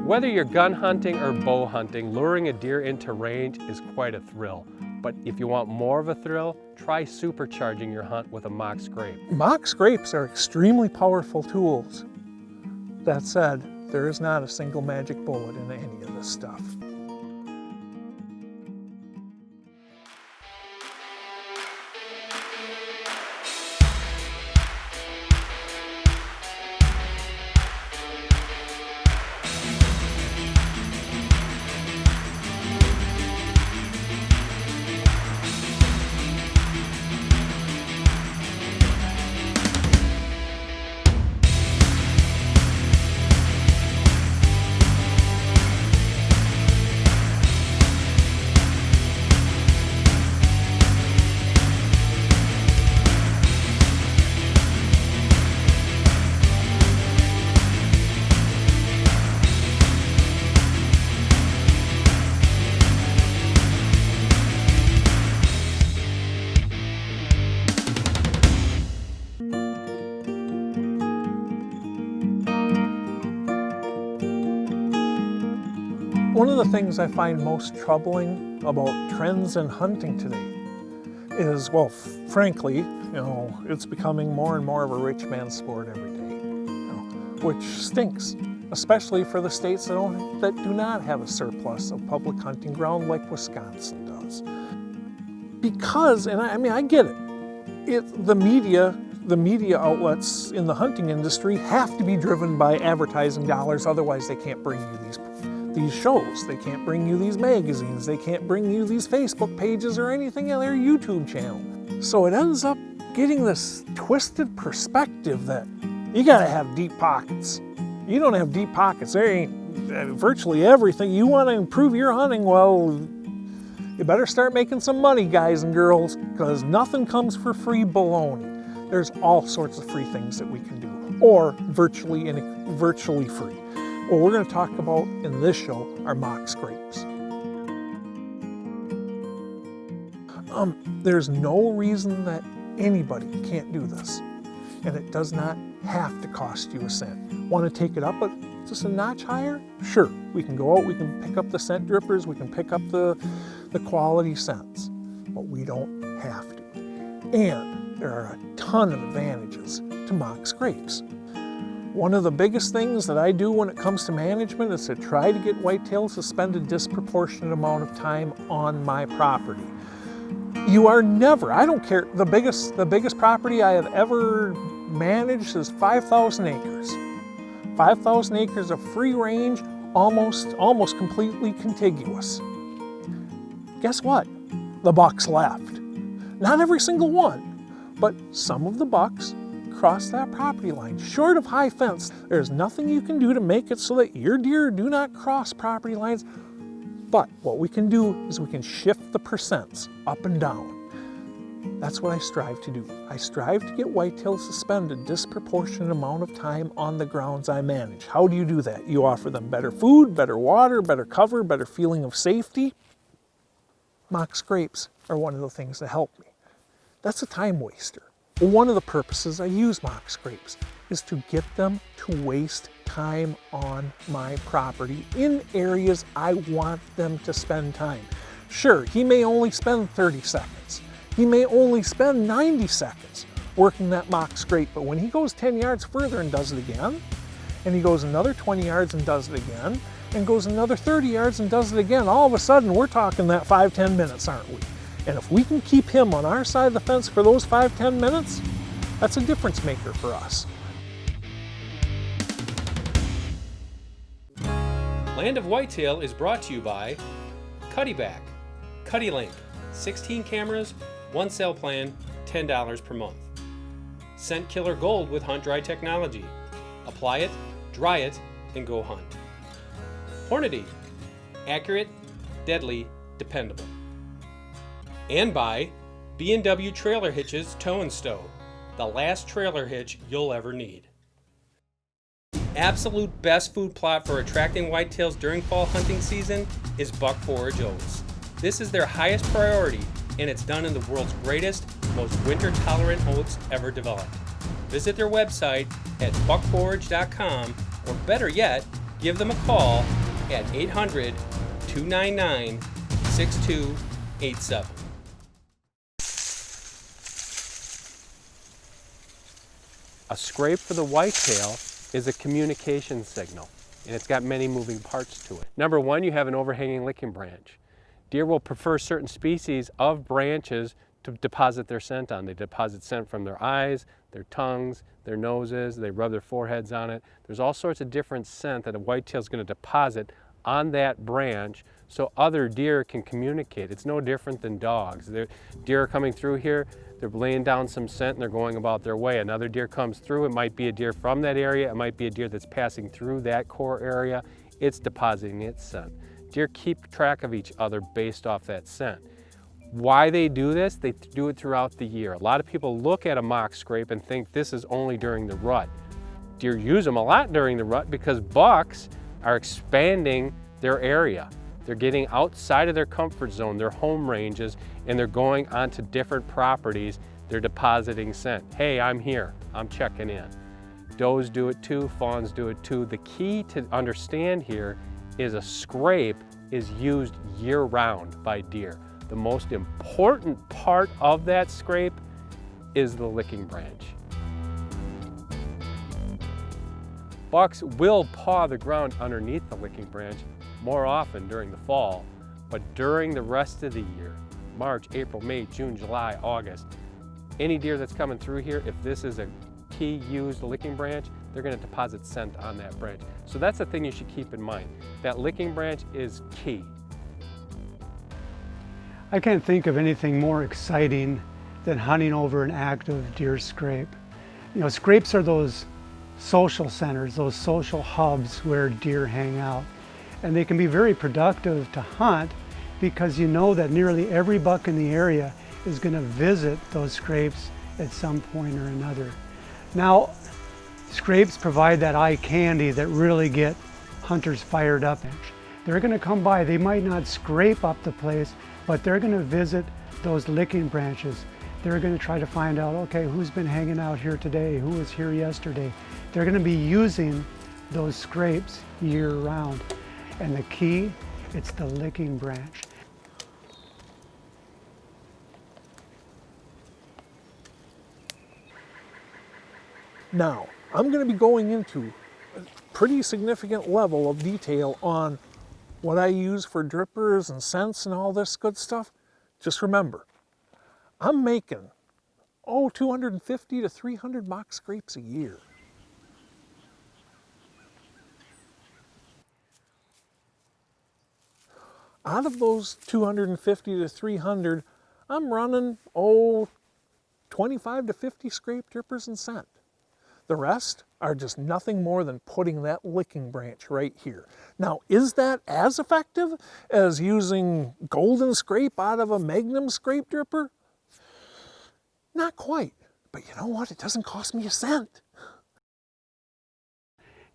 Whether you're gun hunting or bow hunting, luring a deer into range is quite a thrill. But if you want more of a thrill, try supercharging your hunt with a mock scrape. Mock scrapes are extremely powerful tools. That said, there is not a single magic bullet in any of this stuff. One of the things I find most troubling about trends in hunting today is, well, frankly, it's becoming more and more of a rich man's sport every day, which stinks, especially for the states that do not have a surplus of public hunting ground like Wisconsin does. Because, and I get it, the media outlets in the hunting industry have to be driven by advertising dollars, otherwise they can't bring you these shows, they can't bring you these magazines, they can't bring you these Facebook pages or anything on their YouTube channel. So it ends up getting this twisted perspective that you gotta have deep pockets. You don't have deep pockets, there ain't virtually everything. You wanna improve your hunting, well, you better start making some money, guys and girls, because nothing comes for free baloney. There's all sorts of free things that we can do, or virtually free. What we're going to talk about in this show are mock scrapes. There's no reason that anybody can't do this, and it does not have to cost you a cent. Want to take it up just a notch higher? Sure, we can go out, we can pick up the scent drippers, we can pick up the quality scents, but we don't have to. And there are a ton of advantages to mock scrapes. One of the biggest things that I do when it comes to management is to try to get whitetails to spend a disproportionate amount of time on my property. You are never, I don't care, the biggest property I have ever managed is 5,000 acres. 5,000 acres of free range, almost completely contiguous. Guess what? The bucks left. Not every single one, but some of the bucks cross that property line. Short of high fence, there's nothing you can do to make it so that your deer do not cross property lines. But what we can do is we can shift the percents up and down. That's what I strive to do. I strive to get whitetails to spend a disproportionate amount of time on the grounds I manage. How do you do that? You offer them better food, better water, better cover, better feeling of safety. Mock scrapes are one of the things that help me. That's a time waster. One of the purposes I use mock scrapes is to get them to waste time on my property in areas I want them to spend time. Sure, he may only spend 30 seconds. He may only spend 90 seconds working that mock scrape, but when he goes 10 yards further and does it again, and he goes another 20 yards and does it again, and goes another 30 yards and does it again, all of a sudden we're talking that 5-10 minutes, aren't we? And if we can keep him on our side of the fence for those 5-10 minutes, that's a difference maker for us. Land of Whitetail is brought to you by Cuddyback, CuddyLink, 16 cameras, 1 cell plan, $10 per month. Scent Killer Gold with Hunt Dry technology. Apply it, dry it, and go hunt. Hornady, accurate, deadly, dependable. And by B&W Trailer Hitches Tow and Stow, the last trailer hitch you'll ever need. Absolute best food plot for attracting whitetails during fall hunting season is buck forage oats. This is their highest priority, and it's done in the world's greatest, most winter-tolerant oats ever developed. Visit their website at buckforage.com, or better yet, give them a call at 800-299-6287. A scrape for the whitetail is a communication signal, and it's got many moving parts to it. Number one, you have an overhanging licking branch. Deer will prefer certain species of branches to deposit their scent on. They deposit scent from their eyes, their tongues, their noses, they rub their foreheads on it. There's all sorts of different scent that a whitetail is going to deposit on that branch so other deer can communicate. It's no different than dogs. Deer are coming through here, they're laying down some scent and they're going about their way. Another deer comes through, it might be a deer from that area, it might be a deer that's passing through that core area, it's depositing its scent. Deer keep track of each other based off that scent. Why they do this? They do it throughout the year. A lot of people look at a mock scrape and think this is only during the rut. Deer use them a lot during the rut because bucks are expanding their area. They're getting outside of their comfort zone, their home ranges, and they're going onto different properties. They're depositing scent. Hey, I'm here, I'm checking in. Does do it too, fawns do it too. The key to understand here is a scrape is used year-round by deer. The most important part of that scrape is the licking branch. Bucks will paw the ground underneath the licking branch more often during the fall, but during the rest of the year, March, April, May, June, July, August, any deer that's coming through here, if this is a key used licking branch, they're going to deposit scent on that branch. So that's the thing you should keep in mind. That licking branch is key. I can't think of anything more exciting than hunting over an active deer scrape. You know, scrapes are those social centers, those social hubs where deer hang out. And they can be very productive to hunt because you know that nearly every buck in the area is going to visit those scrapes at some point or another. Now, scrapes provide that eye candy that really get hunters fired up. They're going to come by, they might not scrape up the place, but they're going to visit those licking branches. They're going to try to find out, okay, who's been hanging out here today? Who was here yesterday? They're going to be using those scrapes year round. And the key, it's the licking branch. Now, I'm going to be going into a pretty significant level of detail on what I use for drippers and scents and all this good stuff. Just remember, I'm making, 250 to 300 mock scrapes a year. Out of those 250 to 300, I'm running, 25 to 50 scrape drippers and scent. The rest are just nothing more than putting that licking branch right here. Now, is that as effective as using golden scrape out of a Magnum scrape dripper? Not quite, but you know what? It doesn't cost me a cent.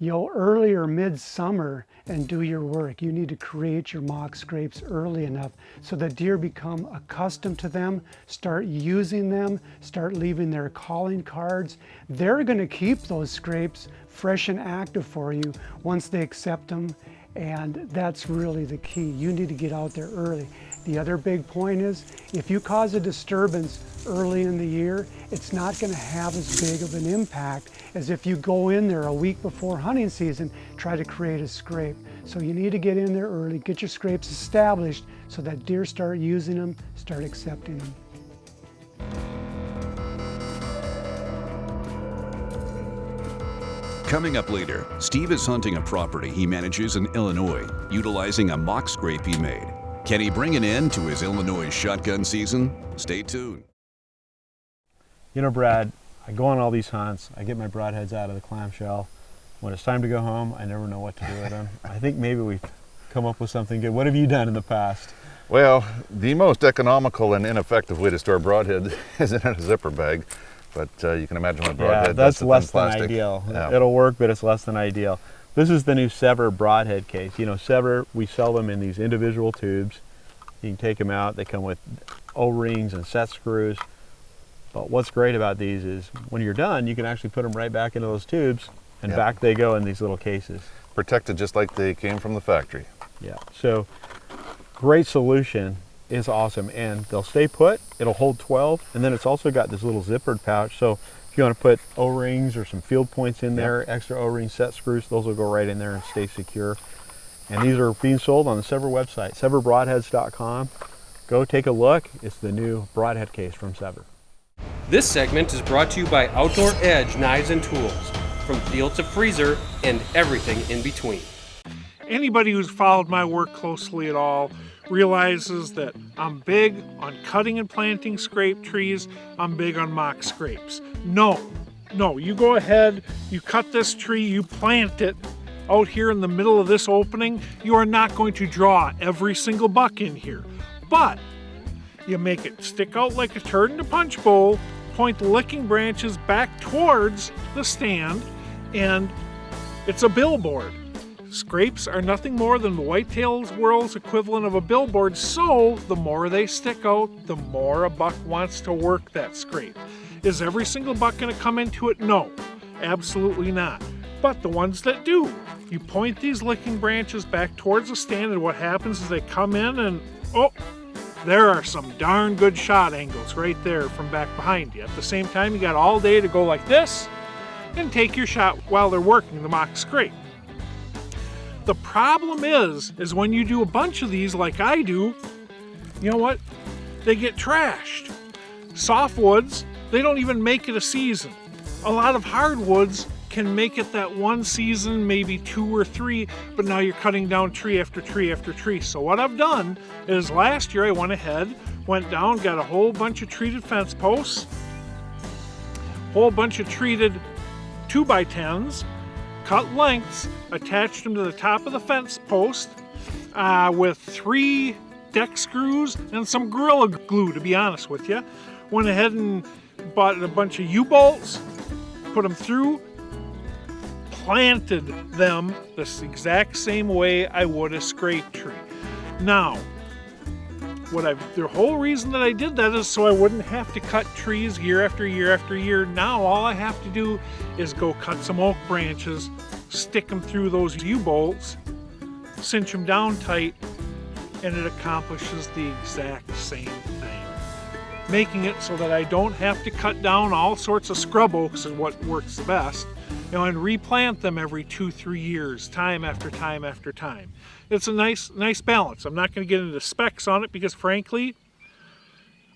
You know, early or mid-summer and do your work. You need to create your mock scrapes early enough so that deer become accustomed to them, start using them, start leaving their calling cards. They're going to keep those scrapes fresh and active for you once they accept them, and that's really the key. You need to get out there early. The other big point is, if you cause a disturbance early in the year, it's not going to have as big of an impact as if you go in there a week before hunting season, try to create a scrape. So you need to get in there early, get your scrapes established so that deer start using them, start accepting them. Coming up later, Steve is hunting a property he manages in Illinois, utilizing a mock scrape he made. Can he bring an end to his Illinois shotgun season? Stay tuned. You know, Brad, I go on all these hunts, I get my broadheads out of the clamshell. When it's time to go home, I never know what to do with them. I think maybe we've come up with something good. What have you done in the past? Well, the most economical and ineffective way to store broadhead isn't in a zipper bag, but you can imagine what broadhead that's does to less thin than plastic. ideal. Yeah. It'll work, but it's less than ideal. This is the new Sever broadhead case. You know, Sever, we sell them in these individual tubes. You can take them out. They come with O-rings and set screws. But what's great about these is when you're done, you can actually put them right back into those tubes and Yep. back they go in these little cases. Protected just like they came from the factory. Yeah, so great solution, is awesome, and they'll stay put. It'll hold 12, and then it's also got this little zippered pouch, so if you want to put O-rings or some field points in there, extra O-ring set screws, those will go right in there and stay secure. And these are being sold on the Sever website, severbroadheads.com. Go take a look. It's the new Broadhead case from Sever. This segment is brought to you by Outdoor Edge Knives and Tools, from field to freezer and everything in between. Anybody who's followed my work closely at all realizes that I'm big on cutting and planting scrape trees. I'm big on mock scrapes. No, you go ahead, you cut this tree, you plant it out here in the middle of this opening. You are not going to draw every single buck in here, but you make it stick out like a turd in a punch bowl, point the licking branches back towards the stand, and it's a billboard. Scrapes are nothing more than the whitetail world's equivalent of a billboard, so the more they stick out, the more a buck wants to work that scrape. Is every single buck going to come into it? No, absolutely not. But the ones that do, you point these licking branches back towards the stand, and what happens is they come in and, oh, there are some darn good shot angles right there from back behind you. At the same time, you got all day to go like this and take your shot while they're working the mock scrape. The problem is when you do a bunch of these like I do, you know what? They get trashed. Softwoods, they don't even make it a season. A lot of hardwoods can make it that one season, maybe 2 or 3, but now you're cutting down tree after tree after tree. So what I've done is last year I went down, got a whole bunch of treated fence posts, whole bunch of treated 2x10s, cut lengths, attached them to the top of the fence post with 3 deck screws and some Gorilla Glue, to be honest with you. Went ahead and bought a bunch of U-bolts, put them through, planted them the exact same way I would a scrape tree. Now, the whole reason that I did that is so I wouldn't have to cut trees year after year after year. Now all I have to do is go cut some oak branches, stick them through those U-bolts, cinch them down tight, and it accomplishes the exact same thing. Making it so that I don't have to cut down all sorts of scrub oaks is what works the best, and replant them every 2-3 years, time after time after time. It's a nice balance. I'm not going to get into specs on it because frankly,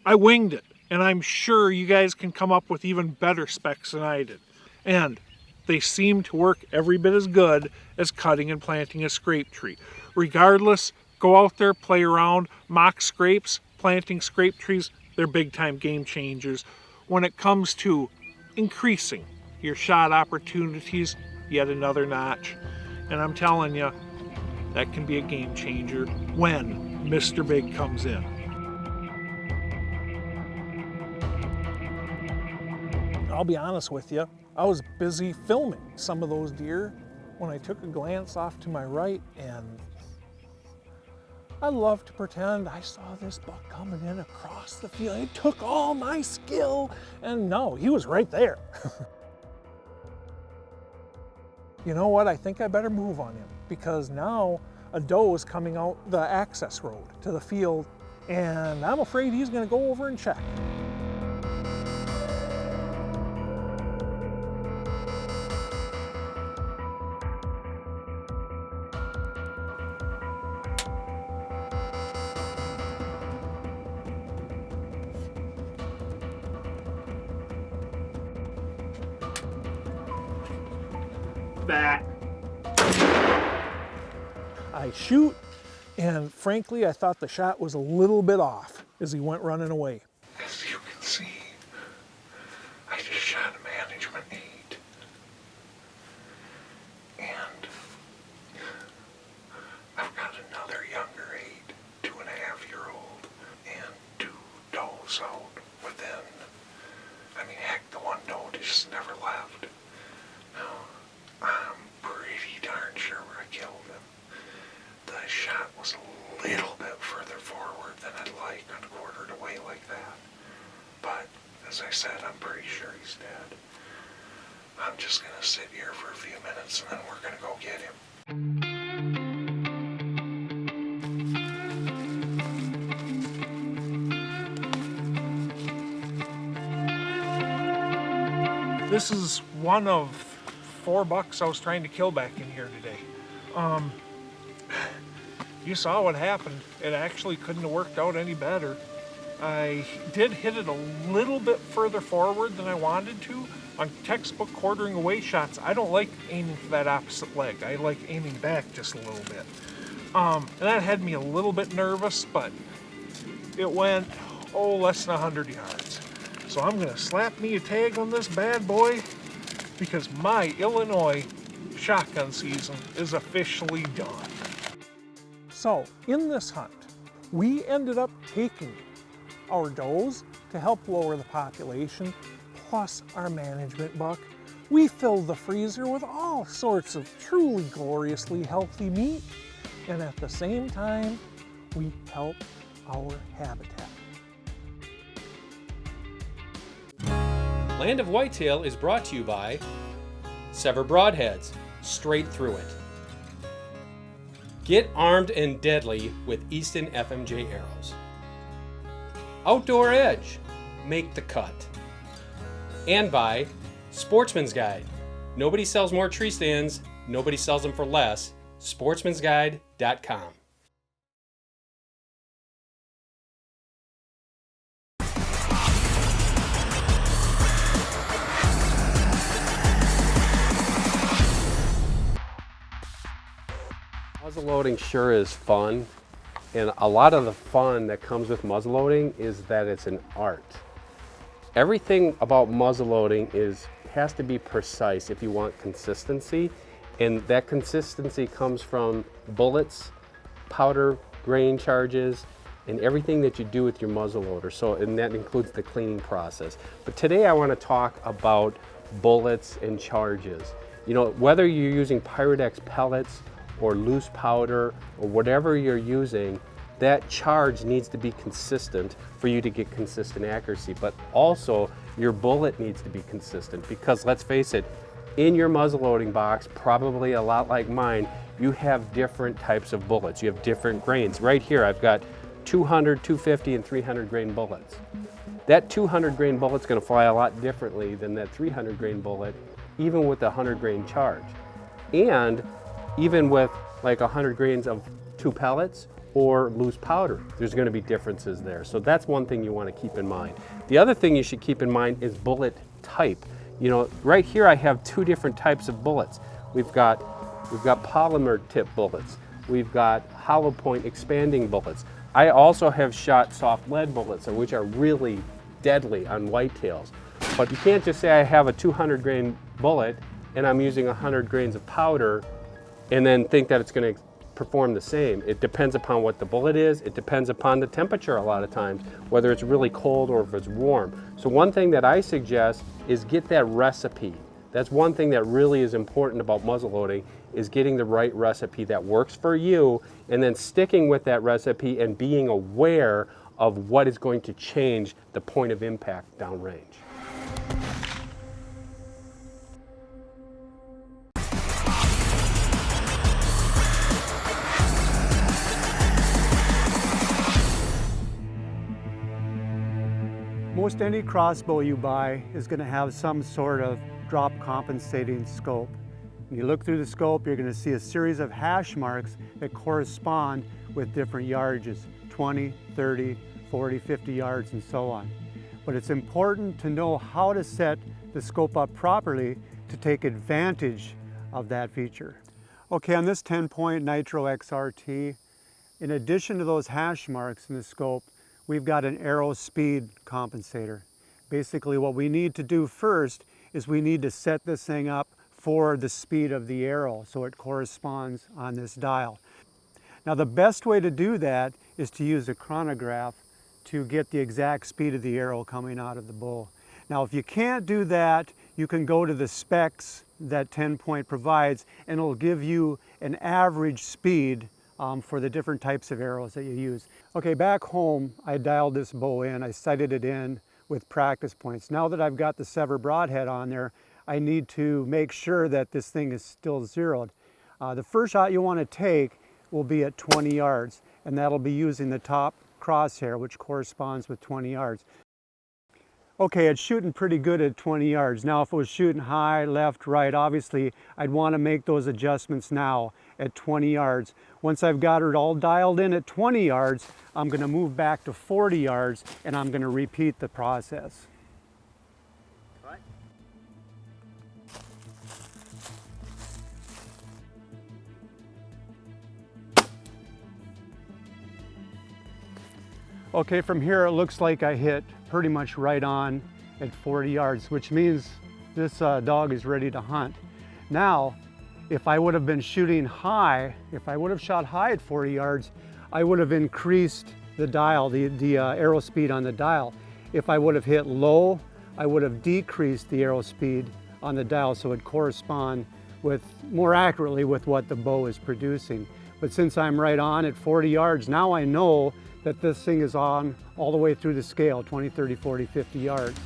I winged it, and I'm sure you guys can come up with even better specs than I did. And they seem to work every bit as good as cutting and planting a scrape tree. Regardless, go out there, play around. Mock scrapes, planting scrape trees, they're big time game changers when it comes to increasing your shot opportunities yet another notch. And I'm telling you, that can be a game changer when Mr. Big comes in. I'll be honest with you, I was busy filming some of those deer when I took a glance off to my right, and I love to pretend I saw this buck coming in across the field. It took all my skill, and no, he was right there. You know what? I think I better move on him because now a doe is coming out the access road to the field, and I'm afraid he's going to go over and check. Back. I shoot, and frankly, I thought the shot was a little bit off as he went running away. As you can see, I just shot a management 8. And I've got another younger 8, 2.5-year-old, and 2 does out within. I mean, heck, the one doe just never left. Now, I'm pretty darn sure I killed him. The shot was a little bit further forward than I'd like on quartered away like that. But, as I said, I'm pretty sure he's dead. I'm just gonna sit here for a few minutes and then we're gonna go get him. This is one of 4 bucks I was trying to kill back in here today. You saw what happened. It actually couldn't have worked out any better. I did hit it a little bit further forward than I wanted to. On textbook quartering away shots, I don't like aiming for that opposite leg. I like aiming back just a little bit. And that had me a little bit nervous, but it went, less than 100 yards. So I'm gonna slap me a tag on this bad boy because my Illinois shotgun season is officially done. So in this hunt, we ended up taking our does to help lower the population, plus our management buck. We filled the freezer with all sorts of truly gloriously healthy meat, and at the same time, we helped our habitat. Land of Whitetail is brought to you by Sever Broadheads, straight through it. Get armed and deadly with Easton FMJ arrows. Outdoor Edge, make the cut. And by Sportsman's Guide. Nobody sells more tree stands, nobody sells them for less. Sportsmansguide.com. Muzzleloading sure is fun, and a lot of the fun that comes with muzzleloading is that it's an art. Everything about muzzleloading has to be precise if you want consistency, and that consistency comes from bullets, powder, grain charges, and everything that you do with your muzzleloader. And that includes the cleaning process. But today I want to talk about bullets and charges. You know, whether you're using Pyrodex pellets or loose powder or whatever you're using, that charge needs to be consistent for you to get consistent accuracy. But also your bullet needs to be consistent, because let's face it, in your muzzleloading box, probably a lot like mine, you have different types of bullets. You have different grains. Right here I've got 200, 250, and 300 grain bullets. That 200 grain bullet's gonna fly a lot differently than that 300 grain bullet, even with the 100 grain charge. And even with like 100 grains of 2 pellets or loose powder, there's going to be differences there. So that's one thing you want to keep in mind. The other thing you should keep in mind is bullet type. You know, right here I have 2 different types of bullets. We've got polymer tip bullets. We've got hollow point expanding bullets. I also have shot soft lead bullets, which are really deadly on whitetails. But you can't just say I have a 200 grain bullet and I'm using 100 grains of powder and then think that it's going to perform the same. It depends upon what the bullet is. It depends upon the temperature a lot of times, whether it's really cold or if it's warm. So one thing that I suggest is get that recipe. That's one thing that really is important about muzzleloading, is getting the right recipe that works for you, and then sticking with that recipe and being aware of what is going to change the point of impact downrange. Most any crossbow you buy is going to have some sort of drop compensating scope. When you look through the scope, you're going to see a series of hash marks that correspond with different yardages, 20, 30, 40, 50 yards, and so on. But it's important to know how to set the scope up properly to take advantage of that feature. Okay, on this 10-point Nitro XRT, in addition to those hash marks in the scope, we've got an arrow speed compensator. Basically what we need to do first is we need to set this thing up for the speed of the arrow so it corresponds on this dial. Now the best way to do that is to use a chronograph to get the exact speed of the arrow coming out of the bow. Now if you can't do that, you can go to the specs that 10-point provides, and it'll give you an average speed for the different types of arrows that you use. Okay, back home, I dialed this bow in, I sighted it in with practice points. Now that I've got the Sever Broadhead on there, I need to make sure that this thing is still zeroed. The first shot you want to take will be at 20 yards, and that'll be using the top crosshair, which corresponds with 20 yards. Okay, it's shooting pretty good at 20 yards. Now, if it was shooting high, left, right, obviously, I'd want to make those adjustments now at 20 yards. Once I've got it all dialed in at 20 yards, I'm going to move back to 40 yards, and I'm going to repeat the process. Okay, from here it looks like I hit pretty much right on at 40 yards, which means this dog is ready to hunt. Now, if I would have been shooting high, if I would have shot high at 40 yards, I would have increased the dial, the arrow speed on the dial. If I would have hit low, I would have decreased the arrow speed on the dial so it correspond with more accurately with what the bow is producing. But since I'm right on at 40 yards, now I know that this thing is on all the way through the scale, 20, 30, 40, 50 yards.